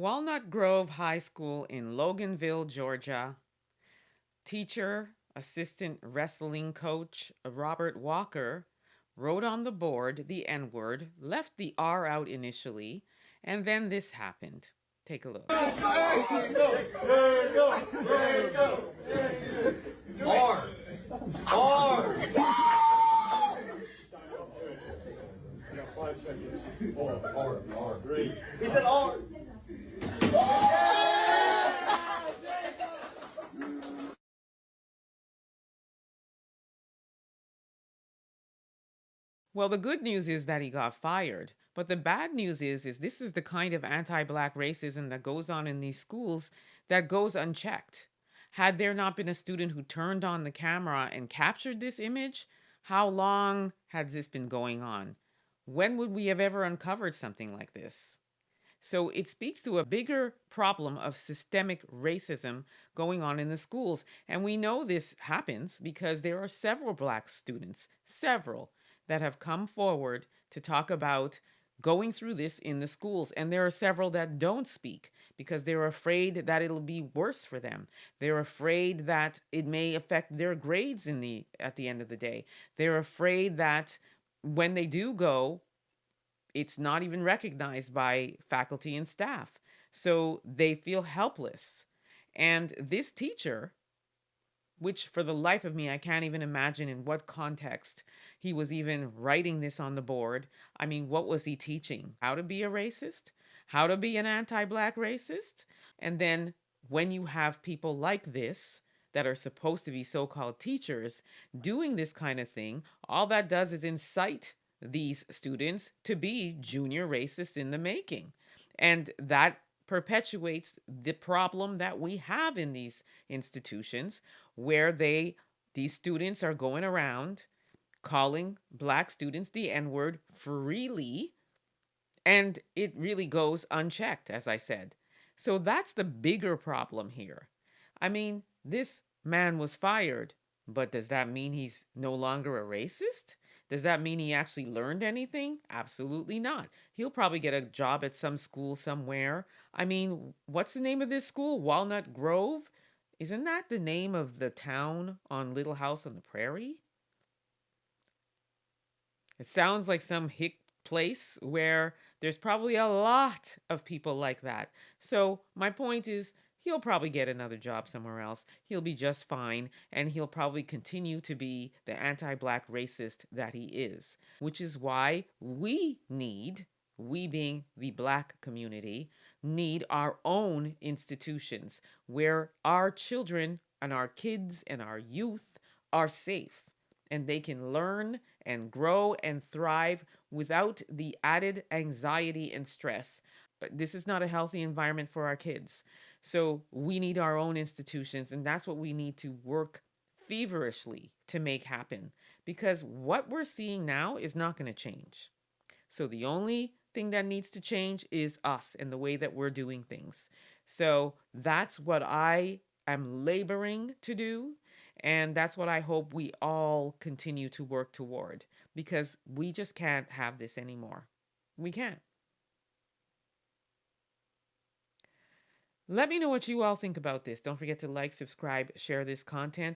Walnut Grove High School in Loganville, Georgia, teacher, assistant wrestling coach Robert Walker wrote on the board the N word, left the R out initially, and then this happened. Take a look. There you go. There you go. There you go. R. R. You got 5 seconds. R. 3. He said R. Well, the good news is that he got fired. But the bad news is this is the kind of anti-black racism that goes on in these schools that goes unchecked. Had there not been a student who turned on the camera and captured this image, how long had this been going on? When would we have ever uncovered something like this? So it speaks to a bigger problem of systemic racism going on in the schools. And we know this happens because there are several black students, several, that have come forward to talk about going through this in the schools. And there are several that don't speak because they're afraid that it'll be worse for them. They're afraid that it may affect their grades at the end of the day. They're afraid that when they do go, it's not even recognized by faculty and staff. So they feel helpless. And this teacher, which for the life of me, I can't even imagine in what context he was even writing this on the board. I mean, what was he teaching? How to be a racist? How to be an anti-black racist? And then when you have people like this that are supposed to be so-called teachers doing this kind of thing, all that does is incite these students to be junior racists in the making. And that perpetuates the problem that we have in these institutions where these students are going around calling black students the N-word freely, and it really goes unchecked, as I said. So that's the bigger problem here. I mean, this man was fired, but does that mean he's no longer a racist? Does that mean he actually learned anything? Absolutely not. He'll probably get a job at some school somewhere. I mean, what's the name of this school? Walnut Grove? Isn't that the name of the town on Little House on the Prairie? It sounds like some hick place where there's probably a lot of people like that. So my point is, he'll probably get another job somewhere else. He'll be just fine, and he'll probably continue to be the anti-black racist that he is, which is why we being the black community, need our own institutions where our children and our kids and our youth are safe and they can learn and grow and thrive without the added anxiety and stress. This is not a healthy environment for our kids. So we need our own institutions, and that's what we need to work feverishly to make happen, because what we're seeing now is not going to change. So the only thing that needs to change is us and the way that we're doing things. So that's what I am laboring to do. And that's what I hope we all continue to work toward, because we just can't have this anymore. We can't. Let me know what you all think about this. Don't forget to like, subscribe, share this content.